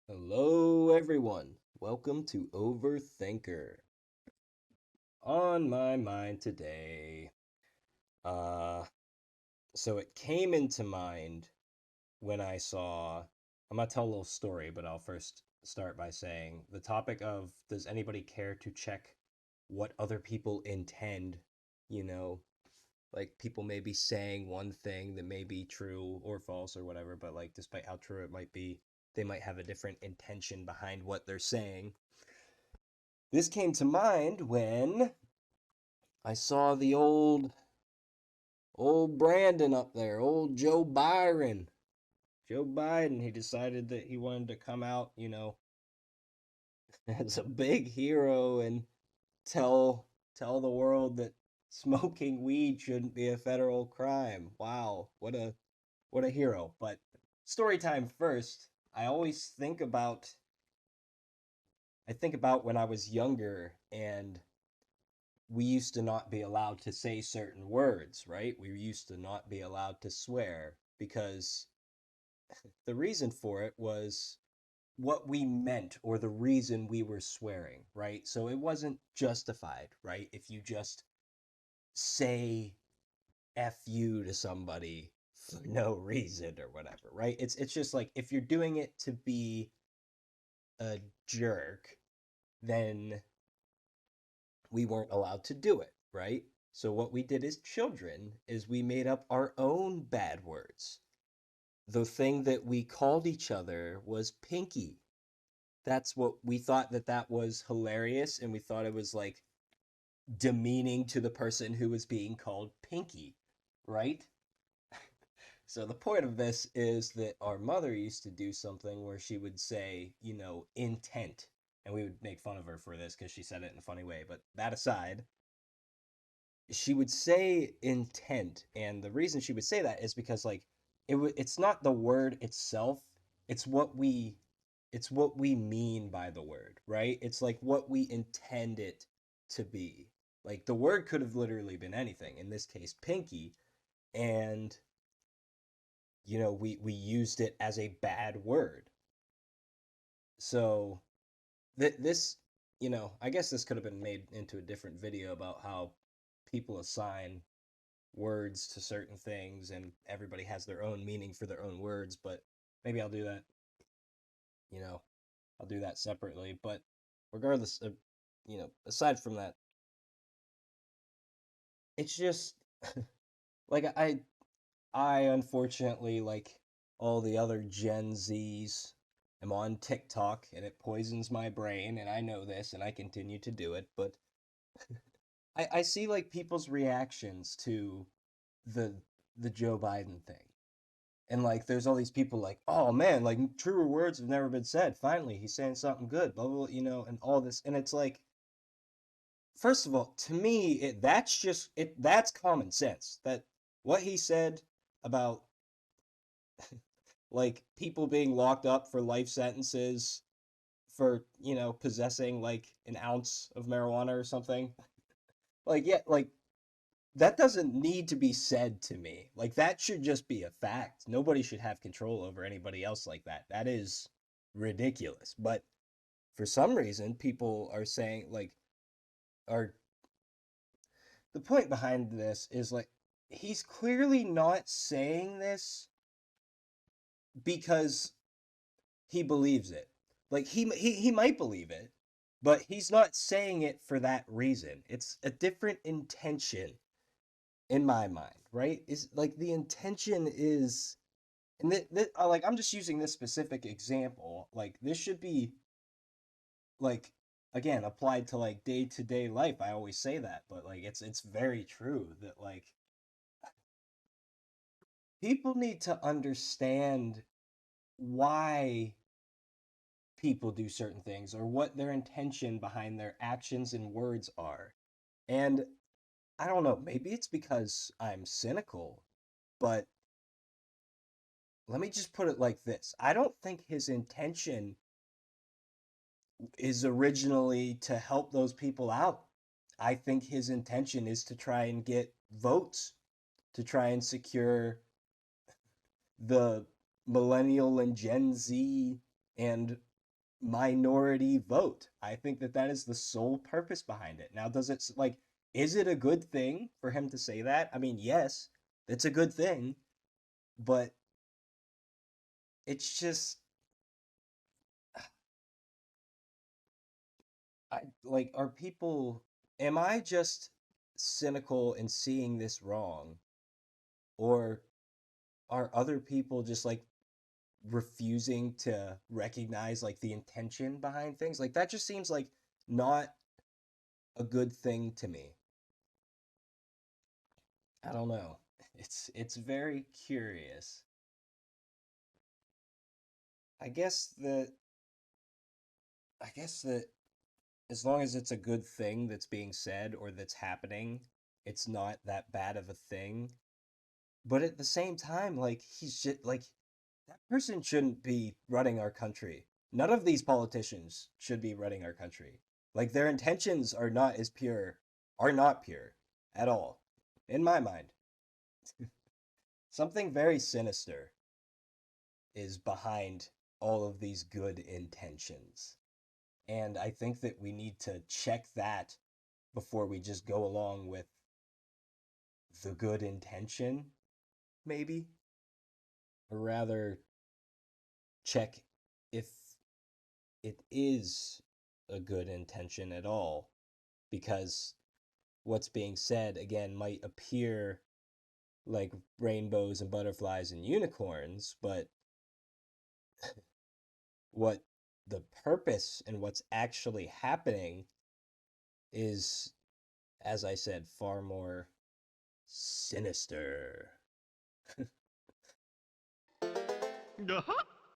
Hello, everyone. Welcome to Overthinker. On my mind today, uh, so it came into mind when I saw. I'm gonna tell a little story, but I'll first start by saying the topic of does anybody care to check what other people intend? You know, like people may be saying one thing that may be true or false or whatever, but like despite how true it might be, they might have a different intention behind what they're saying. This came to mind when I saw the old Brandon up there, old Joe Byron. Joe Biden, he decided that he wanted to come out, as a big hero and tell the world that smoking weed shouldn't be a federal crime. Wow, what a hero. But story time first. I think about when I was younger and we used to not be allowed to say certain words, right? We used to not be allowed to swear because the reason for it was what we meant or the reason we were swearing, right? So it wasn't justified, right? If you just say F you to somebody for no reason or whatever, right? It's just like if you're doing it to be a jerk, then we weren't allowed to do it, right? So what we did as children is we made up our own bad words. The thing that we called each other was Pinky. That's what we thought that was hilarious, and we thought it was like demeaning to the person who was being called Pinky, right? So the point of this is that our mother used to do something where she would say, intent. And we would make fun of her for this because she said it in a funny way. But that aside, she would say intent, and the reason she would say that is because like it's not the word itself, it's what we mean by the word, right? It's like what we intend it to be. Like the word could have literally been anything, in this case pinky, and we used it as a bad word. So this, I guess this could have been made into a different video about how people assign words to certain things and everybody has their own meaning for their own words, but maybe I'll do that, you know, I'll do that separately. But regardless of, aside from that, it's just like I unfortunately, like all the other Gen Zs, am on TikTok and it poisons my brain and I know this and I continue to do it, but I see like people's reactions to the the Joe Biden thing. And like, there's all these people like, oh man, like truer words have never been said. Finally, he's saying something good, blah, blah, blah, and all this. And it's like, first of all, to me, that's common sense. That what he said about like people being locked up for life sentences for, possessing like an ounce of marijuana or something. Like, yeah, like that doesn't need to be said to me. Like that should just be a fact. Nobody should have control over anybody else like that. That is ridiculous. But for some reason, people are saying like are the point behind this is like he's clearly not saying this because he believes it. Like he might believe it, but he's not saying it for that reason. It's a different intention in my mind, right? Is like the intention is, and like I'm just using this specific example. Like this should be like again applied to like day to day life. I always say that, but like it's very true that like people need to understand why people do certain things or what their intention behind their actions and words are. And I don't know, maybe it's because I'm cynical, but let me just put it like this. I don't think his intention is originally to help those people out. I think his intention is to try and get votes, to try and secure the millennial and Gen Z and minority vote. I think that that is the sole purpose behind it. Now, does it like is it a good thing for him to say that? I mean, yes, it's a good thing, but it's just I like are people am I just cynical and seeing this wrong, or are other people just like refusing to recognize like the intention behind things? Like that just seems like not a good thing to me. I don't know. It's very curious. I guess that I guess that as long as it's a good thing that's being said or that's happening, it's not that bad of a thing. But at the same time, like he's just like that person shouldn't be running our country. None of these politicians should be running our country. Like their intentions are not pure at all, in my mind. Something very sinister is behind all of these good intentions. And I think that we need to check that before we just go along with the good intention, maybe, or rather check if it is a good intention at all, because what's being said again might appear like rainbows and butterflies and unicorns, but what the purpose and what's actually happening is, as I said, far more sinister. Uh-huh.